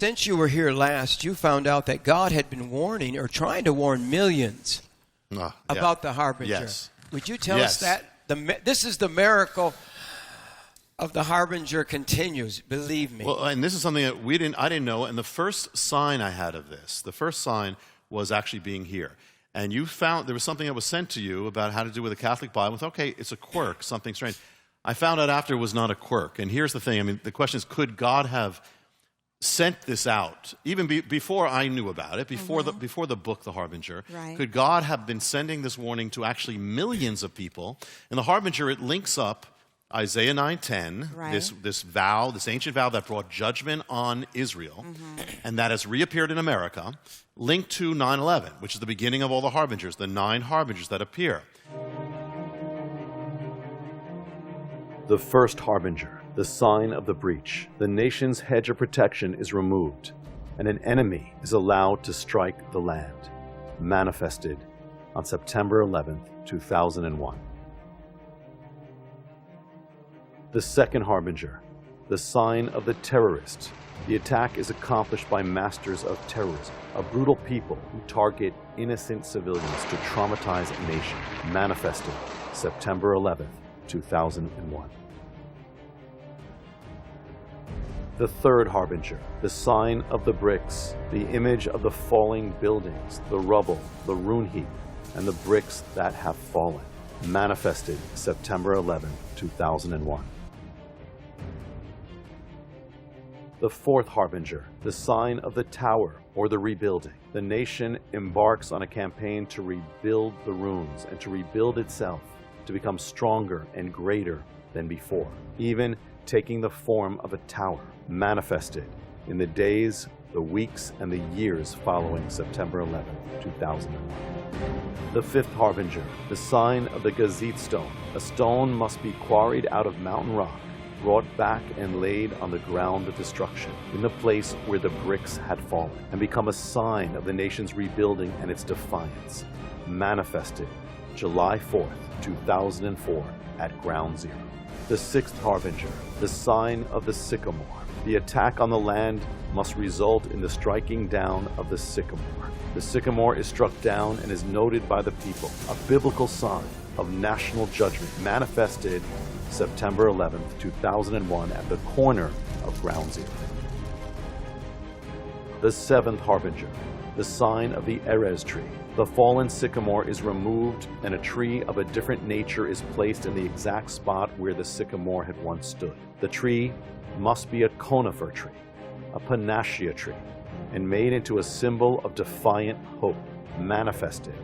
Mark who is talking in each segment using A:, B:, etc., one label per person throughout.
A: Since you were here last, you found out that God had been warning or trying to warn millions about the Harbinger.
B: Yes.
A: Would you tell us that? This is the miracle of the Harbinger continues, believe me.
B: Well, and this is something that I didn't know, and the first sign I had of this, the first sign was actually being here. And you found there was something that was sent to you about how to do with a Catholic Bible. With, okay, it's a quirk, something strange. I found out after it was not a quirk. And here's the thing. I mean, the question is, could God have sent this out, even before I knew about it, before the book, The Harbinger?
C: Right.
B: Could God have been sending this warning to actually millions of people? In The Harbinger, it links up Isaiah 9:10, this vow, this ancient vow that brought judgment on Israel, and that has reappeared in America, linked to 9/11, which is the beginning of all the harbingers, the 9 harbingers that appear.
D: The first harbinger, the sign of the breach. The nation's hedge of protection is removed, and an enemy is allowed to strike the land. Manifested on September 11th, 2001. The second harbinger, the sign of the terrorist. The attack is accomplished by masters of terrorism, a brutal people who target innocent civilians to traumatize a nation. Manifested September 11th, 2001. The third harbinger, the sign of the bricks, the image of the falling buildings, the rubble, the ruin heap, and the bricks that have fallen. Manifested September 11th, 2001. The fourth harbinger, the sign of the tower or the rebuilding. The nation embarks on a campaign to rebuild the ruins and to rebuild itself to become stronger and greater than before, even taking the form of a tower. Manifested in the days, the weeks, and the years following September 11th, 2001. The fifth harbinger, the sign of the Gazit stone. A stone must be quarried out of mountain rock, brought back and laid on the ground of destruction, in the place where the bricks had fallen, and become a sign of the nation's rebuilding and its defiance. Manifested July 4th, 2004, at Ground Zero. The sixth harbinger, the sign of the sycamore. The attack on the land must result in the striking down of the sycamore. The sycamore is struck down and is noted by the people, a biblical sign of national judgment. Manifested September 11th, 2001, at the corner of Ground Zero. The seventh harbinger, the sign of the Erez tree. The fallen sycamore is removed and a tree of a different nature is placed in the exact spot where the sycamore had once stood. The tree must be a conifer tree, a panacea tree, and made into a symbol of defiant hope. Manifested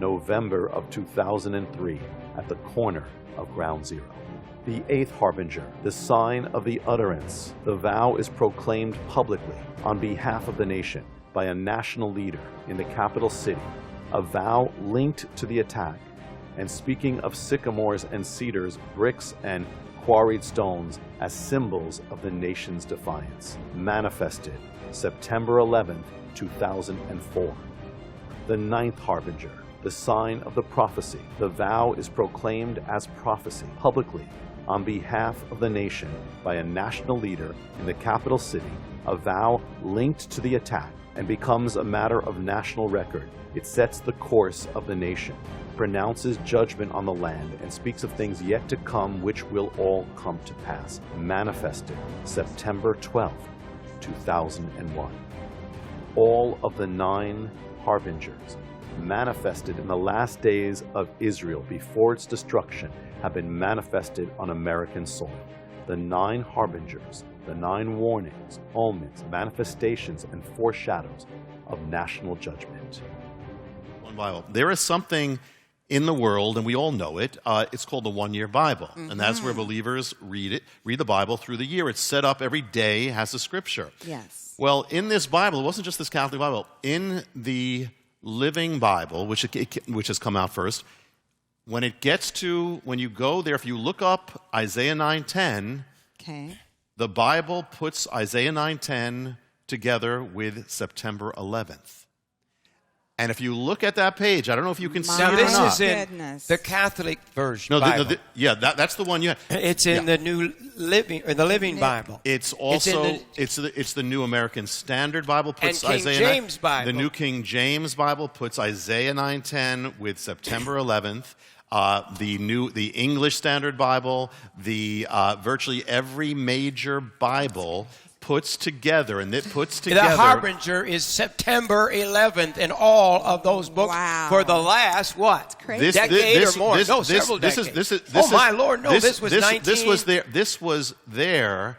D: November of 2003 at the corner of Ground Zero. The eighth harbinger, the sign of the utterance. The vow is proclaimed publicly on behalf of the nation by a national leader in the capital city, a vow linked to the attack, and speaking of sycamores and cedars, bricks and quarried stones as symbols of the nation's defiance. Manifested September 11th, 2004. The ninth harbinger, the sign of the prophecy. The vow is proclaimed as prophecy publicly on behalf of the nation by a national leader in the capital city, a vow linked to the attack and becomes a matter of national record. It sets the course of the nation, pronounces judgment on the land, and speaks of things yet to come which will all come to pass. Manifested September 12th, 2001. All of the 9 harbingers manifested in the last days of Israel before its destruction have been manifested on American soil. The 9 harbingers, the 9 warnings, omens, manifestations, and foreshadows of national judgment.
B: One Bible. There is something in the world, and we all know it. It's called the one-year Bible, and that's where believers read the Bible through the year. It's set up every day, has the scripture.
C: Yes.
B: Well, in this Bible, it wasn't just this Catholic Bible. In the Living Bible, which has come out first, when you go there, if you look up Isaiah 9:10,
C: Okay.
B: the Bible puts Isaiah 9:10 together with September 11th. And if you look at that page, I don't know if you can see
A: Now,
B: it or
A: this
B: not.
A: is in
C: Goodness.
A: the Catholic version
B: No,
A: Bible.
B: that's the one you have.
A: It's in the New Living, or the Living Bible.
B: It's also
A: in
B: it's the New American Standard Bible puts
A: And King
B: Isaiah
A: James Bible.
B: The New King James Bible puts Isaiah 9:10 with September 11th. The English Standard Bible, virtually every major Bible puts together, and it puts together.
A: The Harbinger is September 11th in all of those books
C: Wow.
A: for the last, what,
C: crazy.
A: decade or more? Several decades. Oh, my Lord, no, this was 19...
B: This was there,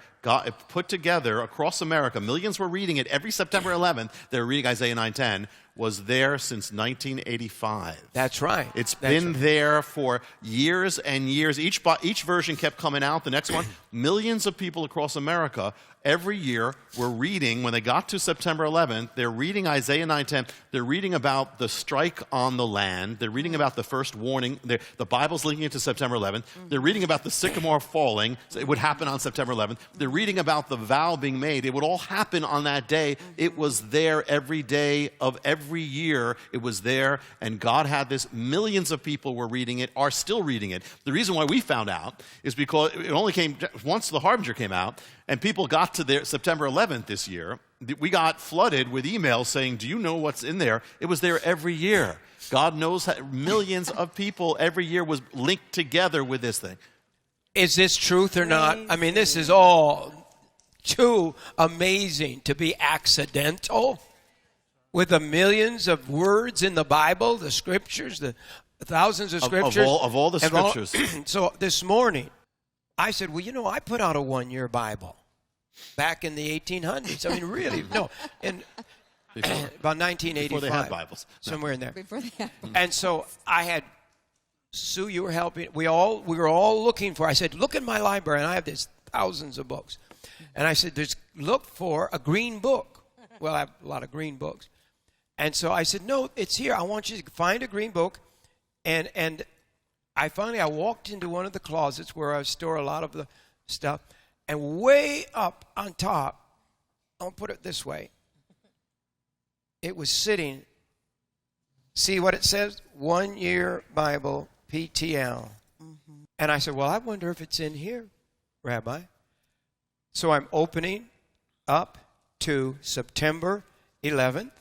B: put together across America. Millions were reading it every September 11th. They're reading Isaiah 9:10. Was there since 1985.
A: That's right.
B: It's been there for years and years. Each version kept coming out. The next one, millions of people across America every year were reading. When they got to September 11th, they're reading Isaiah 9:10. They're reading about the strike on the land. They're reading about the first warning. The Bible's linking it to September 11th. They're reading about the sycamore falling. So it would happen on September 11th. They're reading about the vow being made. It would all happen on that day. It was there every day of every year. It was there, and God had this. Millions of people were reading it, are still reading it. The reason why we found out is because it only came once the Harbinger came out, and people got to their September 11th this year. We got flooded with emails saying, "Do you know what's in there?" It was there every year. God knows how millions of people every year was linked together with this thing.
A: Is this truth or not? I mean, this is all too amazing to be accidental. With the millions of words in the Bible, the scriptures, the thousands of scriptures.
B: Of all the scriptures.
A: So this morning, I said, well, I put out a one-year Bible back in the 1800s. I mean, really, no, in about 1985.
B: Before they had Bibles.
A: Somewhere in there.
C: Before they had.
A: And so I had, Sue, you were helping. We were all looking for, I said, look in my library, and I have these thousands of books. And I said, look for a green book. Well, I have a lot of green books. And so I said, no, it's here. I want you to find a green book. And I walked into one of the closets where I store a lot of the stuff. And way up on top, I'll put it this way, it was sitting. See what it says? 1 Year Bible, PTL. Mm-hmm. And I said, well, I wonder if it's in here, Rabbi. So I'm opening up to September 11th.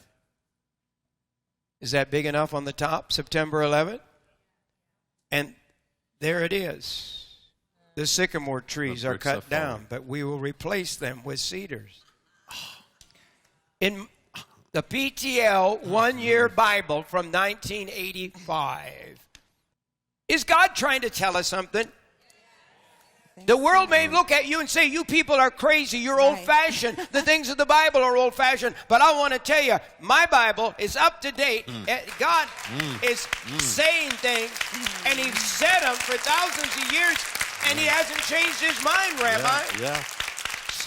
A: Is that big enough on the top? September 11th? And there it is. The sycamore trees are cut down, but we will replace them with cedars. In the PTL 1 Year Bible from 1985. Is God trying to tell us something? The world may look at you and say, you people are crazy, you're old-fashioned. The things of the Bible are old-fashioned. But I want to tell you, my Bible is up to date. God is saying things, and He's said them for thousands of years, and He hasn't changed His mind, Rabbi.
B: Yeah.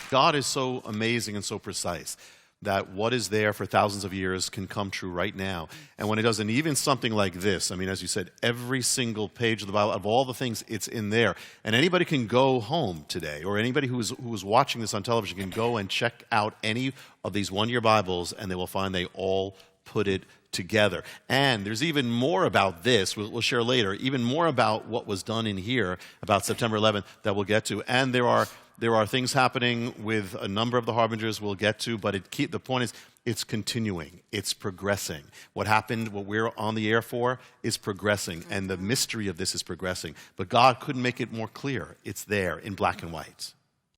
B: God is so amazing and so precise that what is there for thousands of years can come true right now. And when it does, and even something like this, I mean, as you said, every single page of the Bible, of all the things, it's in there. And anybody can go home today, or anybody who is watching this on television can go and check out any of these one-year Bibles, and they will find they all put it together. And there's even more about this, we'll share later, even more about what was done in here about September 11th that we'll get to. And there are things happening with a number of the Harbingers we'll get to, but the point is, it's continuing. It's progressing. What happened, what we're on the air for, is progressing, and the mystery of this is progressing. But God couldn't make it more clear. It's there in black and white.